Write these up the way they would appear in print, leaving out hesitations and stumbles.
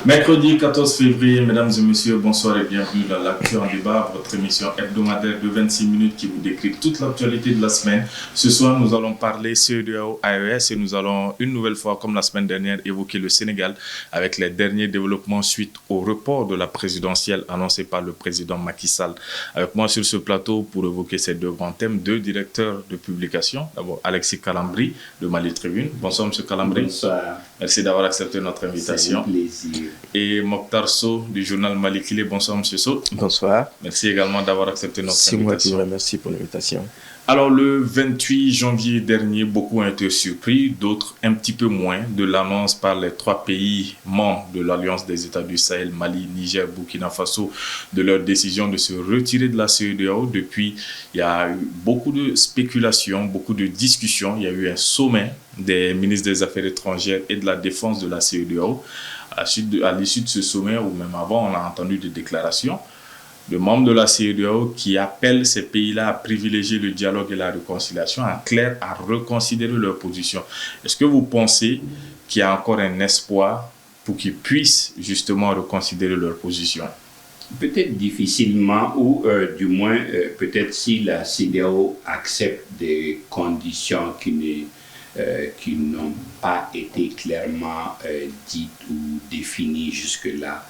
Mercredi 14 février, mesdames et messieurs, bonsoir et bienvenue dans l'Actu en débat, votre émission hebdomadaire de 26 minutes qui vous décrit toute l'actualité de la semaine. Ce soir, nous allons parler CEDEAO AES et nous allons une nouvelle fois, comme la semaine dernière, évoquer le Sénégal avec les derniers développements suite au report de la présidentielle annoncé par le président Macky Sall. Avec moi sur ce plateau pour évoquer ces deux grands thèmes, deux directeurs de publication. D'abord, Alexis Kalambri de Mali Tribune. Bonsoir, monsieur Kalambri. Bonsoir. Merci d'avoir accepté notre invitation. C'est un plaisir. Et Mokhtar Sow du journal Malikile. Bonsoir, monsieur Sow. Bonsoir. Merci également d'avoir accepté notre invitation. C'est moi qui vous remercie pour l'invitation. Alors, le 28 janvier dernier, beaucoup ont été surpris, d'autres un petit peu moins, de l'annonce par les trois pays membres de l'Alliance des États du Sahel, Mali, Niger, Burkina Faso, de leur décision de se retirer de la CEDEAO. Depuis, il y a eu beaucoup de spéculations, beaucoup de discussions. Il y a eu un sommet des ministres des Affaires étrangères et de la Défense de la CEDEAO. À l'issue de ce sommet, ou même avant, on a entendu des déclarations de membres de la CEDEAO qui appellent ces pays-là à privilégier le dialogue et la réconciliation, en clair, à reconsidérer leur position. Est-ce que vous pensez qu'il y a encore un espoir pour qu'ils puissent justement reconsidérer leur position? Peut-être difficilement, ou du moins, peut-être si la CEDEAO accepte des conditions qui n'ont pas été clairement dites ou définies jusque-là.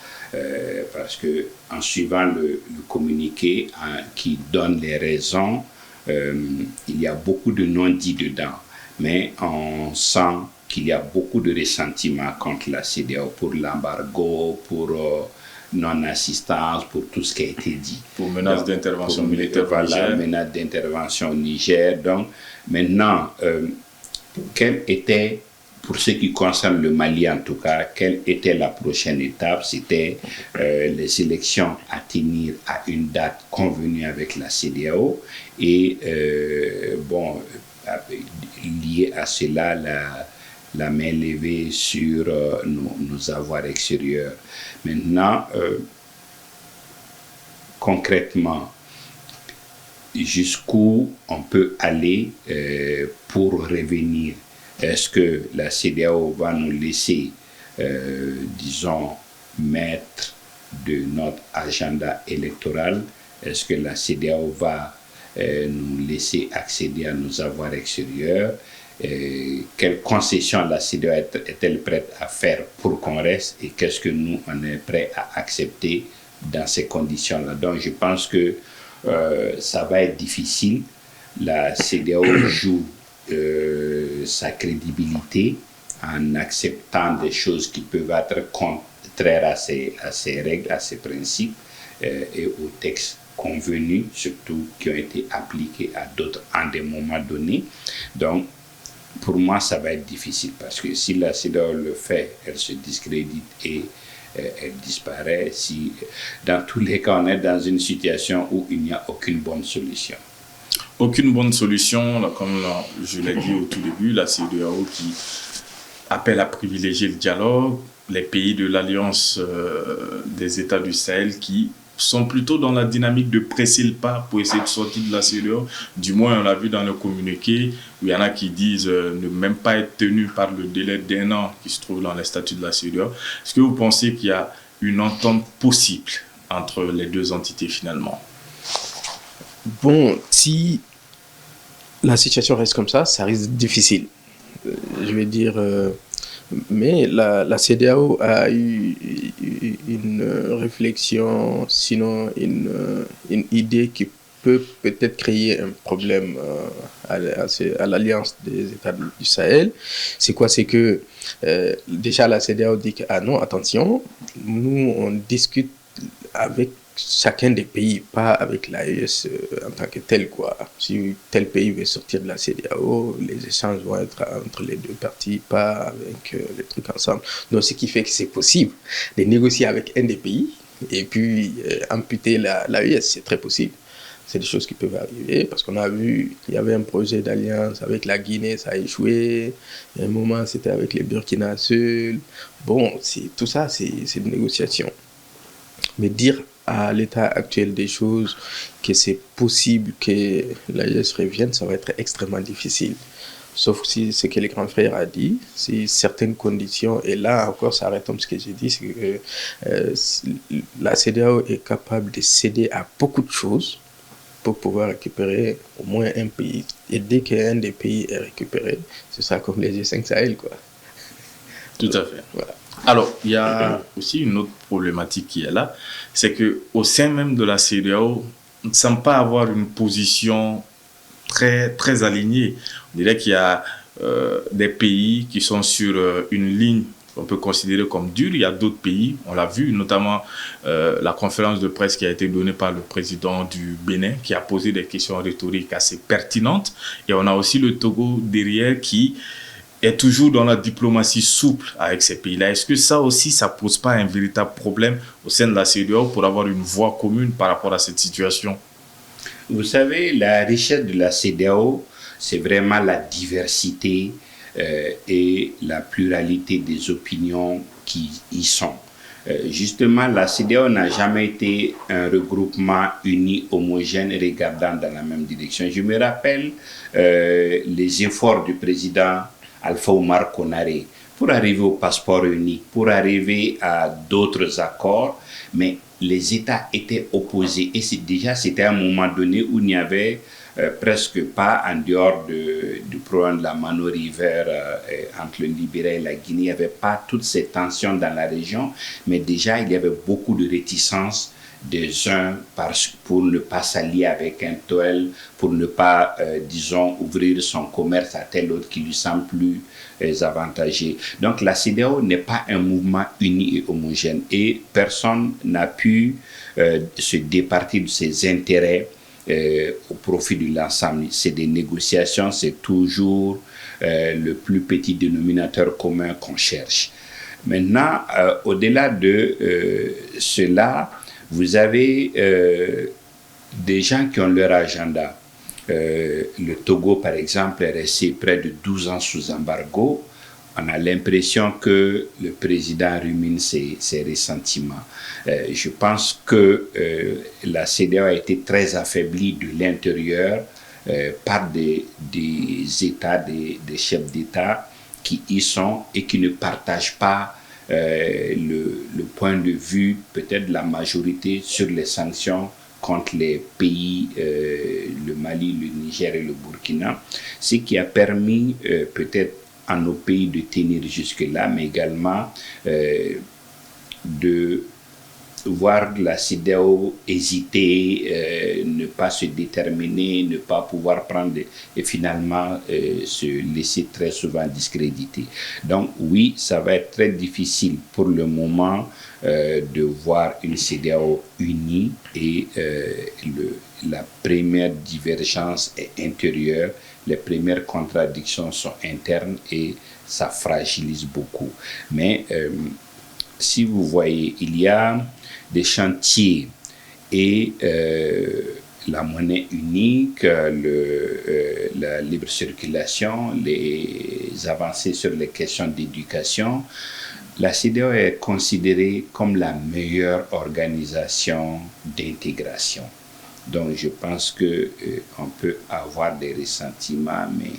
Parce que en suivant le communiqué qui donne les raisons, il y a beaucoup de non-dits dedans, mais on sent qu'il y a beaucoup de ressentiment contre la CEDEAO pour l'embargo, pour non-assistance, pour tout ce qui a été dit. Pour menace d'intervention militaire au Niger. Voilà, menace d'intervention au Niger. Donc, maintenant, quelle était, pour ce qui concerne le Mali en tout cas, quelle était la prochaine étape? C'était les élections à tenir à une date convenue avec la CEDEAO et lié à cela, la main levée sur nos avoirs extérieurs. Maintenant, concrètement, jusqu'où on peut aller pour revenir? Est-ce que la CEDEAO va nous laisser, disons, maître de notre agenda électoral? Est-ce que la CEDEAO va nous laisser accéder à nos avoirs extérieurs? Quelles concessions la CEDEAO est-elle prête à faire pour qu'on reste? Et qu'est-ce que nous, on est prêt à accepter dans ces conditions-là? Donc, je pense que ça va être difficile. La CEDEAO joue sa crédibilité en acceptant des choses qui peuvent être contraires à ses règles, à ses principes et aux textes convenus, surtout qui ont été appliqués à d'autres en des moments donnés. Donc, pour moi, ça va être difficile parce que si la CEDEAO le fait, elle se discrédite et elle disparaît. Dans tous les cas, on est dans une situation où il n'y a aucune bonne solution. Aucune bonne solution, comme je l'ai dit au tout début, la CEDEAO qui appelle à privilégier le dialogue, les pays de l'Alliance des États du Sahel qui sont plutôt dans la dynamique de presser le pas pour essayer de sortir de la CEDEAO. Du moins, on l'a vu dans le communiqué, où il y en a qui disent ne même pas être tenus par le délai d'1 an qui se trouve dans les statuts de la CEDEAO. Est-ce que vous pensez qu'il y a une entente possible entre les deux entités finalement? Bon, si la situation reste comme ça risque difficile. Je vais dire, mais la CEDEAO a eu une réflexion, sinon une idée qui peut peut-être créer un problème à l'Alliance des États du Sahel. C'est quoi? C'est que déjà la CEDEAO dit que, ah non, attention, nous on discute avec chacun des pays, pas avec l'AES en tant que tel, quoi. Si tel pays veut sortir de la CEDEAO, les échanges vont être entre les deux parties, pas avec les trucs ensemble. Donc, ce qui fait que c'est possible de négocier avec un des pays et puis amputer l'AES, c'est très possible. C'est des choses qui peuvent arriver parce qu'on a vu qu'il y avait un projet d'alliance avec la Guinée, ça a échoué. À un moment, c'était avec les Burkina seuls. Bon, tout ça, c'est une négociation. Mais dire à l'état actuel des choses que c'est possible que l'AES revienne, ça va être extrêmement difficile. sauf si ce que le grand frère a dit, si certaines conditions, et là encore ça retombe ce que j'ai dit, c'est que la CEDEAO est capable de céder à beaucoup de choses pour pouvoir récupérer au moins un pays. Et dès qu'un des pays est récupéré, ce sera comme les G5 Sahel, quoi. Tout à fait. Voilà. Alors, il y a aussi une autre problématique qui est là, c'est qu'au sein même de la CEDEAO, on ne semble pas avoir une position très, très alignée. On dirait qu'il y a des pays qui sont sur une ligne qu'on peut considérer comme dure. Il y a d'autres pays, on l'a vu, notamment la conférence de presse qui a été donnée par le président du Bénin, qui a posé des questions rhétoriques assez pertinentes. Et on a aussi le Togo derrière qui est toujours dans la diplomatie souple avec ces pays-là. Est-ce que ça aussi, ça ne pose pas un véritable problème au sein de la CEDEAO pour avoir une voix commune par rapport à cette situation? Vous savez, la richesse de la CEDEAO, c'est vraiment la diversité et la pluralité des opinions qui y sont. Justement, la CEDEAO n'a jamais été un regroupement uni, homogène, regardant dans la même direction. Je me rappelle les efforts du président Alpha Oumar Konaré pour arriver au passeport unique, pour arriver à d'autres accords, mais les États étaient opposés. Et c'était à un moment donné où il n'y avait presque pas, en dehors du problème de la Mano River entre le Libéria et la Guinée, il n'y avait pas toutes ces tensions dans la région, mais déjà il y avait beaucoup de réticences des uns pour ne pas s'allier avec un tel, pour ne pas, disons, ouvrir son commerce à tel autre qui lui semble plus avantageux. Donc la CEDEAO n'est pas un mouvement uni et homogène et personne n'a pu se départir de ses intérêts au profit de l'ensemble. C'est des négociations, c'est toujours le plus petit dénominateur commun qu'on cherche. Maintenant, au-delà de cela, vous avez des gens qui ont leur agenda. Le Togo, par exemple, est resté près de 12 ans sous embargo. On a l'impression que le président rumine ses ressentiments. Je pense que la CEDEAO a été très affaiblie de l'intérieur par des États, des chefs d'État qui y sont et qui ne partagent pas le point de vue peut-être de la majorité sur les sanctions contre les pays, le Mali, le Niger et le Burkina, ce qui a permis peut-être à nos pays de tenir jusque-là, mais également de voir la CEDEAO hésiter, ne pas se déterminer, ne pas pouvoir prendre et finalement se laisser très souvent discréditer. Donc oui, ça va être très difficile pour le moment de voir une CEDEAO unie et la première divergence est intérieure, les premières contradictions sont internes et ça fragilise beaucoup. Mais si vous voyez, il y a des chantiers et la monnaie unique, la libre circulation, les avancées sur les questions d'éducation. La CEDEAO est considérée comme la meilleure organisation d'intégration. Donc je pense qu'on peut avoir des ressentiments, mais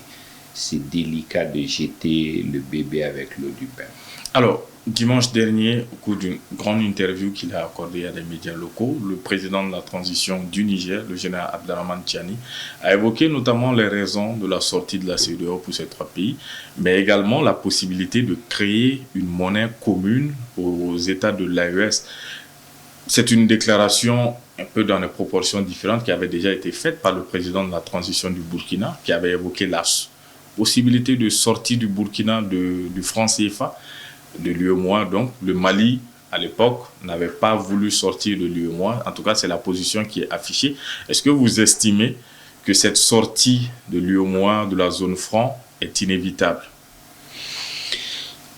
c'est délicat de jeter le bébé avec l'eau du bain. Alors, dimanche dernier, au cours d'une grande interview qu'il a accordée à des médias locaux, le président de la transition du Niger, le général Abdrahmane Tiani, a évoqué notamment les raisons de la sortie de la CEDEAO pour ces trois pays, mais également la possibilité de créer une monnaie commune aux États de l'AES. C'est une déclaration un peu dans des proportions différentes qui avait déjà été faite par le président de la transition du Burkina, qui avait évoqué la possibilité de sortie du Burkina du franc CFA, de l'UEMOA. Donc, le Mali, à l'époque, n'avait pas voulu sortir de l'UEMOA. En tout cas, c'est la position qui est affichée. Est-ce que vous estimez que cette sortie de l'UEMOA, de la zone franc, est inévitable?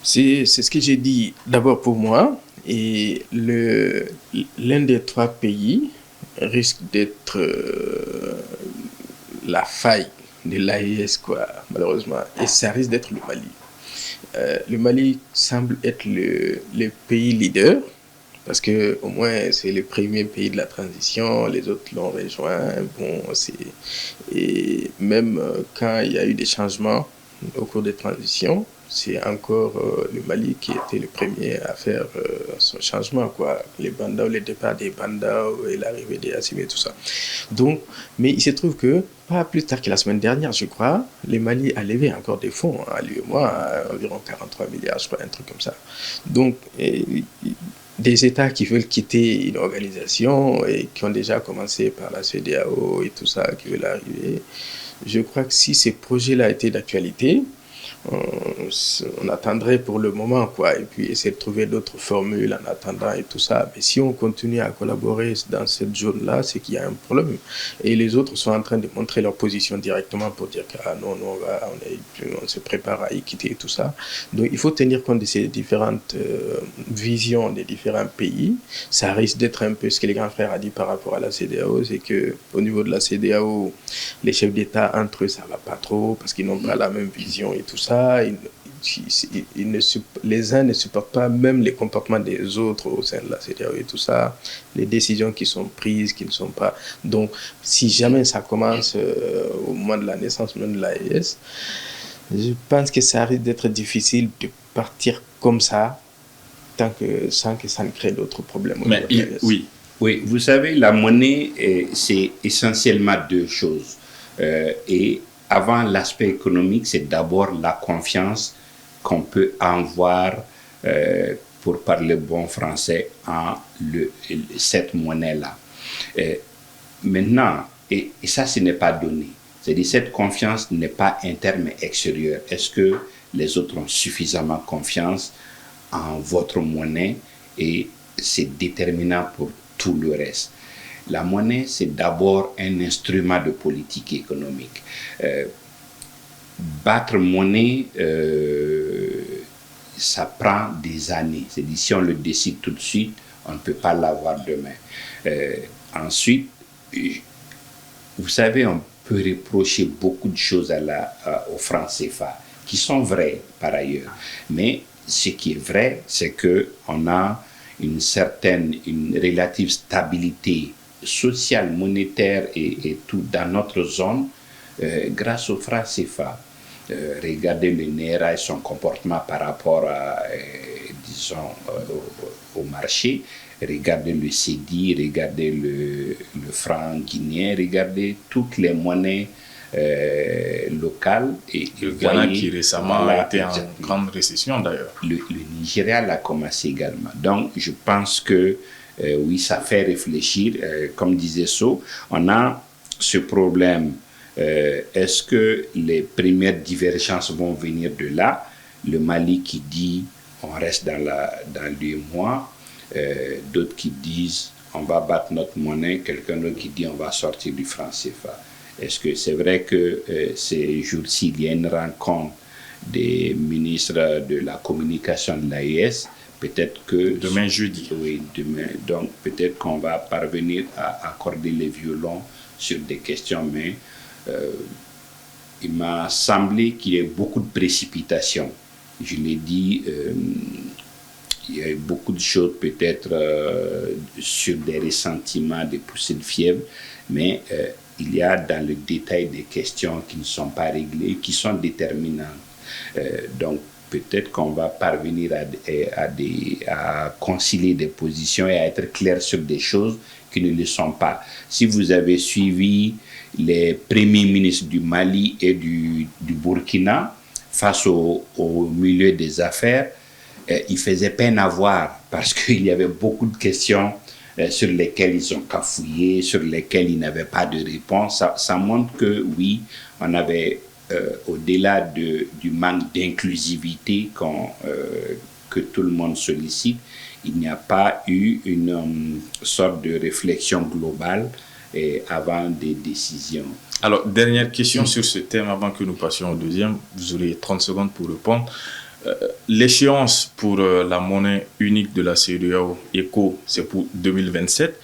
C'est ce que j'ai dit d'abord pour moi. Et l'un des trois pays risque d'être la faille de l'AES, quoi, malheureusement. Et ça risque d'être le Mali. Le Mali semble être le pays leader, parce que au moins c'est le premier pays de la transition, les autres l'ont rejoint. Bon, et même quand il y a eu des changements au cours des transitions, c'est encore le Mali qui était le premier à faire son changement, quoi. Les bandas, le départ des bandas et l'arrivée des Assimi et tout ça. Donc, mais il se trouve que, pas plus tard que la semaine dernière, je crois, le Mali a levé encore des fonds, à lui et moi, à environ 43 milliards, je crois, un truc comme ça. Donc, des États qui veulent quitter une organisation et qui ont déjà commencé par la CEDEAO et tout ça, qui veulent arriver, je crois que si ces projets-là étaient d'actualité, on attendrait pour le moment, quoi, et puis essayer de trouver d'autres formules en attendant et tout ça. Mais si on continue à collaborer dans cette zone-là, c'est qu'il y a un problème. Et les autres sont en train de montrer leur position directement pour dire que non, on se prépare à y quitter et tout ça. Donc il faut tenir compte de ces différentes visions des différents pays. Ça risque d'être un peu ce que les grands frères ont dit par rapport à la CEDEAO, c'est qu'au niveau de la CEDEAO, les chefs d'État entre eux, ça ne va pas trop parce qu'ils n'ont pas la même vision et tout ça. Les uns ne supportent pas même les comportements des autres au sein de la CEDEAO et tout ça, les décisions qui sont prises, qui ne sont pas... Donc, si jamais ça commence au moment de la naissance même de l'AES, je pense que ça risque d'être difficile de partir comme ça, sans que ça ne crée d'autres problèmes. Mais oui. Oui, vous savez, la monnaie, c'est essentiellement deux choses. Et avant l'aspect économique, c'est d'abord la confiance qu'on peut avoir, pour parler bon français, en cette monnaie-là. Maintenant, et ça, ce n'est pas donné. C'est-à-dire cette confiance n'est pas interne mais extérieure. Est-ce que les autres ont suffisamment confiance en votre monnaie? Et c'est déterminant pour tout le reste. La monnaie, c'est d'abord un instrument de politique économique. Battre monnaie, ça prend des années. C'est-à-dire, si on le décide tout de suite, on ne peut pas l'avoir demain. Ensuite, vous savez, on peut reprocher beaucoup de choses au franc CFA, qui sont vraies par ailleurs. Mais ce qui est vrai, c'est qu'on a une relative stabilité sociale, monétaire et tout dans notre zone grâce au franc CFA. Regardez le NERA et son comportement par rapport au marché. Regardez le CEDI, regardez le franc guinéen, regardez toutes les monnaies locales. Et le Ghana qui récemment a été en grande récession d'ailleurs. Le Nigeria l'a commencé également. Donc je pense que oui, ça fait réfléchir. Comme disait So, on a ce problème. Est-ce que les premières divergences vont venir de là? Le Mali qui dit on reste dans le mois, d'autres qui disent on va battre notre monnaie, quelqu'un d'autre qui dit on va sortir du franc CFA. Est-ce que c'est vrai que ces jours-ci, il y a une rencontre des ministres de la communication de l'AES? Peut-être que... Demain, jeudi. Oui, demain. Donc, peut-être qu'on va parvenir à accorder les violons sur des questions, mais il m'a semblé qu'il y ait beaucoup de précipitations. Je l'ai dit, il y a eu beaucoup de choses peut-être sur des ressentiments, des poussées de fièvre, mais il y a dans le détail des questions qui ne sont pas réglées, qui sont déterminantes. Donc, peut-être qu'on va parvenir à concilier des positions et à être clair sur des choses qui ne le sont pas. Si vous avez suivi les premiers ministres du Mali et du Burkina face au milieu des affaires, ils faisaient peine à voir parce qu'il y avait beaucoup de questions sur lesquelles ils ont cafouillé, sur lesquelles ils n'avaient pas de réponse. Ça montre que oui, on avait... au-delà du manque d'inclusivité que tout le monde sollicite, il n'y a pas eu une sorte de réflexion globale avant des décisions. Alors, dernière question sur ce thème avant que nous passions au deuxième. Vous aurez 30 secondes pour répondre. L'échéance pour la monnaie unique de la CEDEAO, ECO, c'est pour 2027.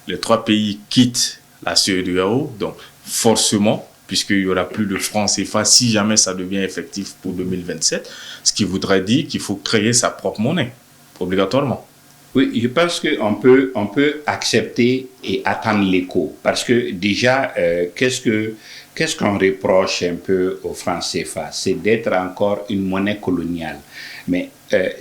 Les trois pays quittent la CEDEAO, donc forcément, puisqu'il n'y aura plus de francs CFA si jamais ça devient effectif pour 2027, ce qui voudrait dire qu'il faut créer sa propre monnaie, obligatoirement. Oui, je pense qu'on on peut accepter et attendre l'écho. Parce que déjà, qu'est-ce que qu'est-ce qu'on reproche un peu au franc CFA? C'est d'être encore une monnaie coloniale. Mais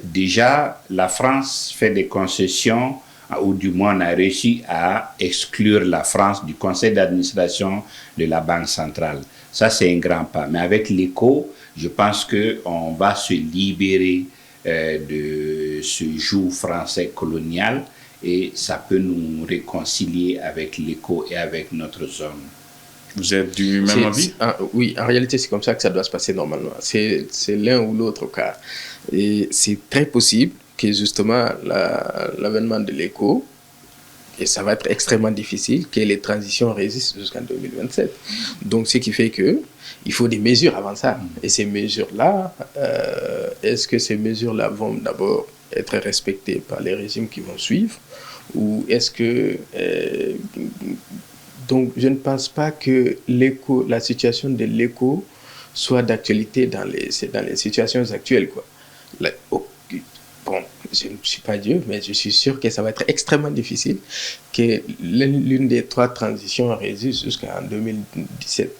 déjà, la France fait des concessions, ou du moins on a réussi à exclure la France du conseil d'administration de la Banque centrale. Ça, c'est un grand pas. Mais avec l'écho, je pense qu'on va se libérer de ce joug français colonial et ça peut nous réconcilier avec l'écho et avec notre zone. Vous êtes du même avis? Oui, en réalité, c'est comme ça que ça doit se passer normalement. C'est l'un ou l'autre cas. Et c'est très possible que justement l'avènement de l'écho, et ça va être extrêmement difficile, que les transitions résistent jusqu'en 2027. Donc, ce qui fait qu'il faut des mesures avant ça. Et ces mesures-là, est-ce que ces mesures-là vont d'abord être respectées par les régimes qui vont suivre? Ou est-ce que... donc, je ne pense pas que la situation de l'écho soit d'actualité dans les situations actuelles, quoi. Bon, je ne suis pas Dieu, mais je suis sûr que ça va être extrêmement difficile que l'une des trois transitions résiste jusqu'en 2017.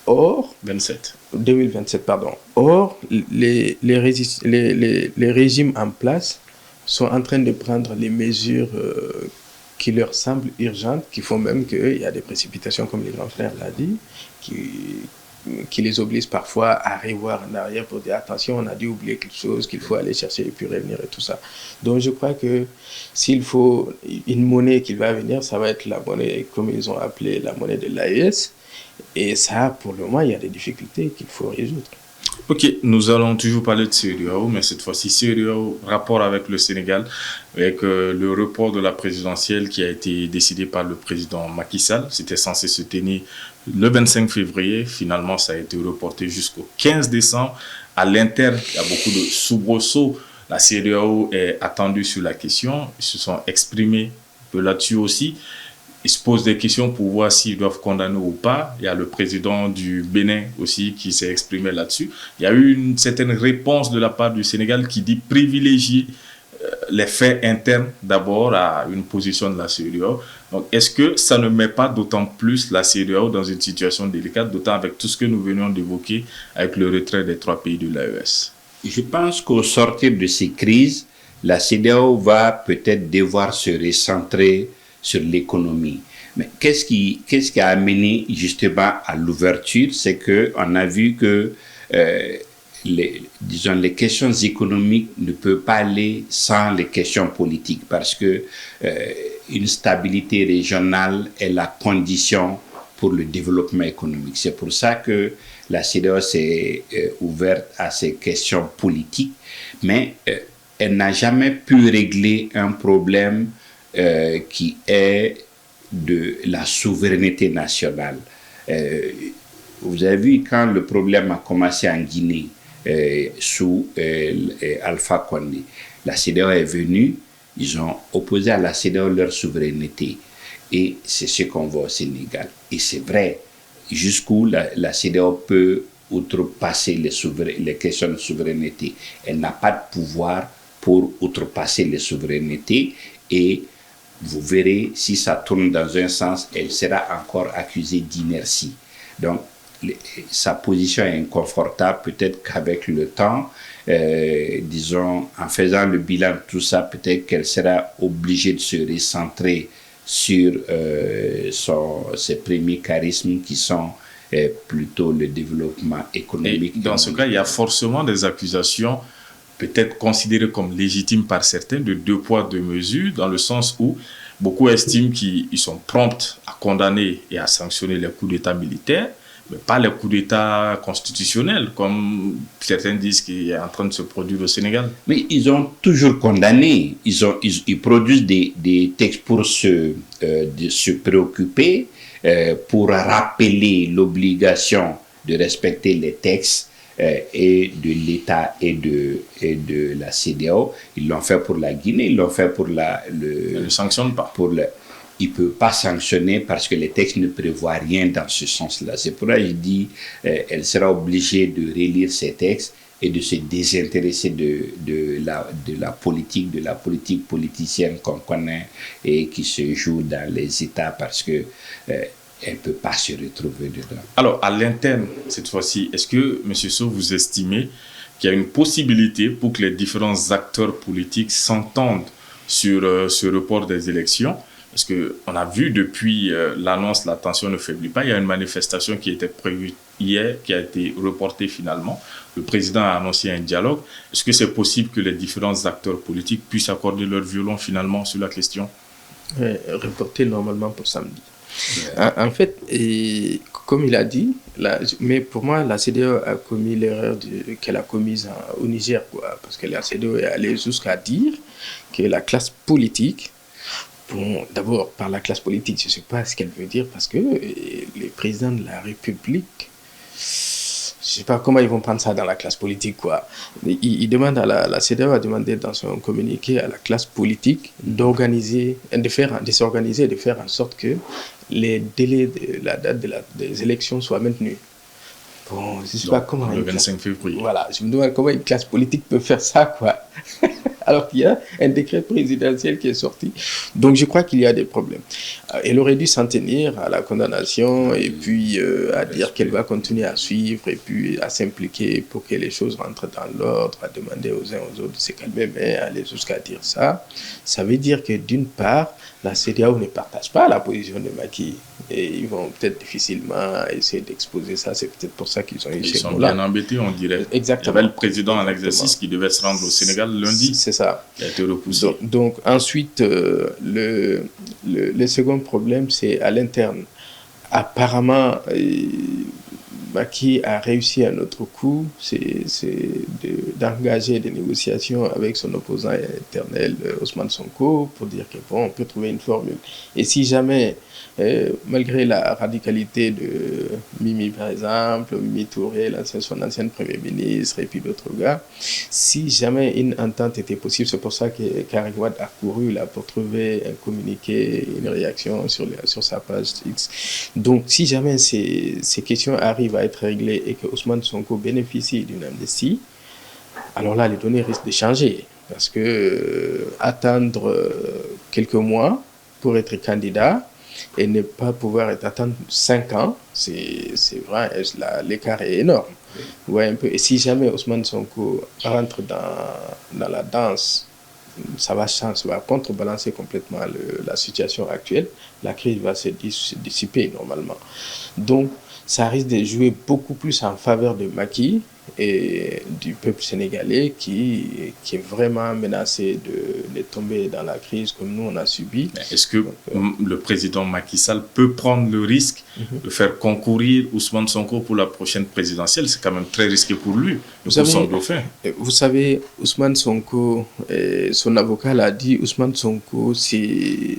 Or, 2027, pardon. Or, les régimes en place sont en train de prendre les mesures qui leur semblent urgentes, qui font même qu'il y a des précipitations, comme les grands frères l'ont dit, qui les obligent parfois à revoir en arrière pour dire attention, on a dû oublier quelque chose, qu'il faut aller chercher et puis revenir et tout ça. Donc je crois que s'il faut une monnaie qui va venir, ça va être la monnaie, comme ils ont appelé la monnaie de l'AES. Et ça, pour le moment, il y a des difficultés qu'il faut résoudre. Ok, nous allons toujours parler de CEDEAO, mais cette fois-ci, CEDEAO, rapport avec le Sénégal, avec le report de la présidentielle qui a été décidé par le président Macky Sall. C'était censé se tenir le 25 février. Finalement, ça a été reporté jusqu'au 15 décembre. À l'interne, il y a beaucoup de soubresauts. La CEDEAO est attendue sur la question. Ils se sont exprimés un peu là-dessus aussi. Ils se posent des questions pour voir s'ils doivent condamner ou pas. Il y a le président du Bénin aussi qui s'est exprimé là-dessus. Il y a eu une certaine réponse de la part du Sénégal qui dit privilégier les faits internes d'abord à une position de la CEDEAO. Donc, est-ce que ça ne met pas d'autant plus la CEDEAO dans une situation délicate, d'autant avec tout ce que nous venions d'évoquer avec le retrait des trois pays de l'AES? Je pense qu'au sortir de ces crises, la CEDEAO va peut-être devoir se recentrer sur l'économie. Mais qu'est-ce qui a amené justement à l'ouverture? C'est qu'on a vu que les questions économiques ne peuvent pas aller sans les questions politiques parce que une stabilité régionale est la condition pour le développement économique. C'est pour ça que la CEDEAO s'est ouverte à ces questions politiques, mais elle n'a jamais pu régler un problème qui est de la souveraineté nationale. Vous avez vu quand le problème a commencé en Guinée sous Alpha Condé, la CEDEAO est venue, ils ont opposé à la CEDEAO leur souveraineté et c'est ce qu'on voit au Sénégal. Et c'est vrai, jusqu'où la CEDEAO peut outrepasser les questions de souveraineté. Elle n'a pas de pouvoir pour outrepasser les souverainetés et vous verrez, si ça tourne dans un sens, elle sera encore accusée d'inertie. Donc, sa position est inconfortable. Peut-être qu'avec le temps, disons, en faisant le bilan de tout ça, peut-être qu'elle sera obligée de se recentrer sur ses premiers charismes qui sont plutôt le développement économique. Et dans ce cas, il y a forcément des accusations peut-être considérées comme légitimes par certains, de deux poids, deux mesures, dans le sens où beaucoup estiment qu'ils sont prompts à condamner et à sanctionner les coups d'État militaires, mais pas les coups d'État constitutionnels, comme certains disent qu'il est en train de se produire au Sénégal. Mais ils ont toujours condamné. Ils produisent des textes pour se préoccuper, pour rappeler l'obligation de respecter les textes et de l'État et de la CEDEAO. Ils l'ont fait pour la Guinée, ils l'ont fait pour Ils ne sanctionnent pas. Il ne peut pas sanctionner parce que les textes ne prévoient rien dans ce sens-là. C'est pour ça que je dis elle sera obligée de relire ces textes et de se désintéresser de la politique politicienne qu'on connaît et qui se joue dans les États parce que elle ne peut pas se retrouver dedans. Alors, à l'interne, cette fois-ci, est-ce que, M. Sow, vous estimez qu'il y a une possibilité pour que les différents acteurs politiques s'entendent sur ce report des élections? Parce qu'on a vu depuis l'annonce, la tension ne faiblit pas. Il y a une manifestation qui était prévue hier, qui a été reportée finalement. Le président a annoncé un dialogue. Est-ce que c'est possible que les différents acteurs politiques puissent accorder leur violon finalement sur la question? Reporté normalement pour samedi. En fait, comme il a dit, mais pour moi, la CEDEAO a commis l'erreur qu'elle a commise au Niger, quoi, parce que la CEDEAO est allée jusqu'à dire que la classe politique, bon, d'abord, par la classe politique, je ne sais pas ce qu'elle veut dire, parce que les présidents de la République, je ne sais pas comment ils vont prendre ça dans la classe politique, quoi. Ils demandent la CEDEAO a demandé dans son communiqué à la classe politique d'organiser, de s'organiser et de faire en sorte que les délais de la date des élections soient maintenus. Bon, je ne sais pas comment... Le 25 février. Voilà, je me demande comment une classe politique peut faire ça, quoi. Alors qu'il y a un décret présidentiel qui est sorti. Donc je crois qu'il y a des problèmes. Elle aurait dû s'en tenir à la condamnation et puis à dire qu'elle va continuer à suivre et puis à s'impliquer pour que les choses rentrent dans l'ordre, à demander aux uns aux autres de se calmer, mais aller jusqu'à dire ça, ça veut dire que d'une part, la CEDEAO ne partage pas la position de Macky. Et ils vont peut-être difficilement essayer d'exposer ça. C'est peut-être pour ça qu'ils ont eu Ils sont bien embêtés, on dirait. Exactement. Il y avait le président en exercice qui devait se rendre au Sénégal lundi. C'est ça. Il a été repoussé. Donc ensuite, le second problème, c'est à l'interne. Apparemment, Macky a réussi un autre coup, c'est d'engager des négociations avec son opposant éternel, Ousmane Sonko, pour dire que bon, on peut trouver une formule. Et si jamais, malgré la radicalité de Mimi, par exemple, Mimi Touré, son ancien Premier ministre, et puis d'autres gars, si jamais une entente était possible, c'est pour ça que Karim Wade a couru là pour trouver un communiqué, une réaction sur sa page X. Donc, si jamais ces questions arrivent à être réglées et que Ousmane Sonko bénéficie d'une amnistie, alors là, les données risquent de changer. Parce que attendre quelques mois pour être candidat et ne pas pouvoir attendre 5 ans, c'est vrai, l'écart est énorme. Ouais, un peu. Et si jamais Ousmane Sonko rentre dans la danse, ça va contrebalancer complètement la situation actuelle. La crise va se dissiper normalement. Donc, ça risque de jouer beaucoup plus en faveur de Macky et du peuple sénégalais qui est vraiment menacé de tomber dans la crise comme nous on a subi. Est-ce que le président Macky Sall peut prendre le risque de faire concourir Ousmane Sonko pour la prochaine présidentielle? C'est quand même très risqué pour lui, pour son dauphin. Vous savez, Ousmane Sonko, son avocat l'a dit, Ousmane Sonko, c'est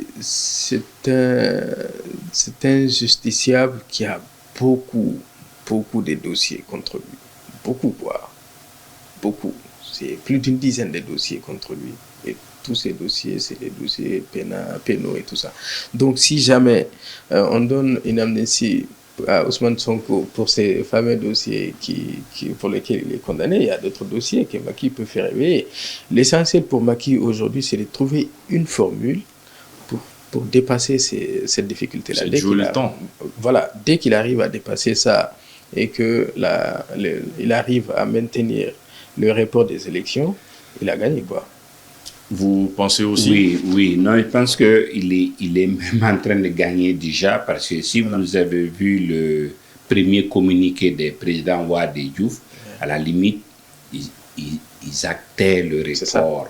un justiciable qui a beaucoup de dossiers contre lui. Beaucoup, quoi. Beaucoup. C'est plus d'une dizaine de dossiers contre lui. Et tous ces dossiers, c'est des dossiers pénaux et tout ça. Donc, si jamais on donne une amnistie à Ousmane Sonko pour ces fameux dossiers pour lesquels il est condamné, il y a d'autres dossiers que Macky peut faire éveiller. L'essentiel pour Macky aujourd'hui, c'est de trouver une formule pour dépasser cette difficulté-là. C'est jouer le temps. Voilà, dès qu'il arrive à dépasser ça et qu'il arrive à maintenir le report des élections, il a gagné, quoi. Vous pensez aussi? Oui. Non, je pense qu'il est même en train de gagner déjà, parce que si vous avez vu le premier communiqué des présidents Wade et Diouf, à la limite, ils actaient le report.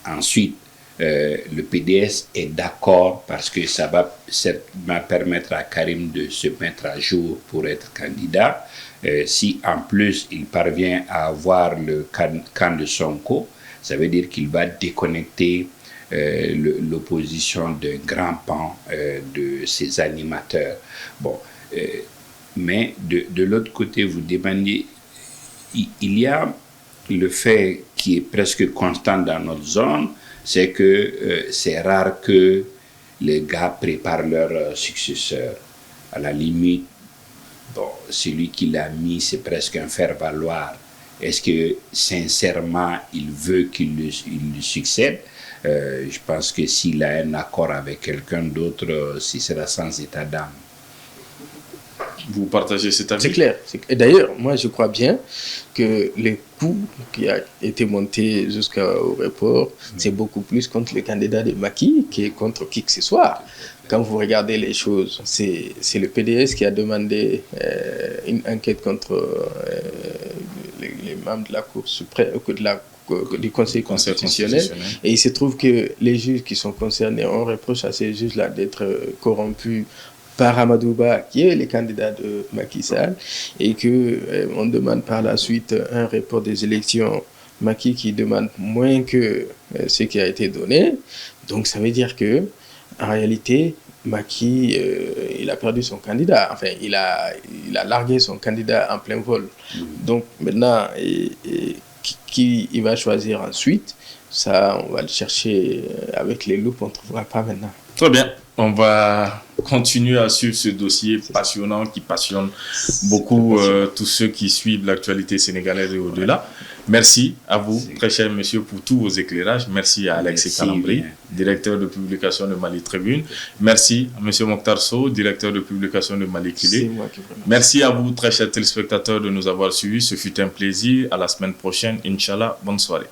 Ensuite, le PDS est d'accord parce que ça va permettre à Karim de se mettre à jour pour être candidat. Si en plus il parvient à avoir le camp de Sonko, ça veut dire qu'il va déconnecter l'opposition d'un grand pan de ses animateurs. Bon, mais de l'autre côté, vous demandez, il y a le fait qui est presque constant dans notre zone, c'est que c'est rare que les gars préparent leur successeur. À la limite, bon, celui qui l'a mis, c'est presque un faire-valoir. Est-ce que sincèrement, il veut qu'il lui succède? Je pense que s'il a un accord avec quelqu'un d'autre, ce sera sans état d'âme. Vous partagez cet avis? C'est clair. Et d'ailleurs, moi, je crois bien que les coûts qui a été monté jusqu'au report, c'est beaucoup plus contre le candidat de Macky que contre qui que ce soit. Quand vous regardez les choses, c'est le PDS qui a demandé une enquête contre les membres de la Cour suprême, du Conseil constitutionnel. Et il se trouve que les juges qui sont concernés, on reproche à ces juges-là d'être corrompus par Amadouba, qui est le candidat de Macky Sall, et qu'on demande par la suite un report des élections. Macky qui demande moins que ce qui a été donné. Donc ça veut dire que en réalité, Macky, il a perdu son candidat. Enfin, il a largué son candidat en plein vol. Donc maintenant, qui il va choisir ensuite, ça, on va le chercher avec les loupes, on ne trouvera pas maintenant. Très bien. On va continuer à suivre ce dossier passionnant qui passionne beaucoup tous ceux qui suivent l'actualité sénégalaise et au-delà. Merci à vous, très cher monsieur, pour tous vos éclairages. Merci à Alexis Calambri, directeur de publication de Mali Tribune. Merci à monsieur Mokhtar Sow, directeur de publication de Mali Kile. Merci à vous, très chers téléspectateurs, de nous avoir suivis. Ce fut un plaisir. À la semaine prochaine, Inch'Allah. Bonne soirée.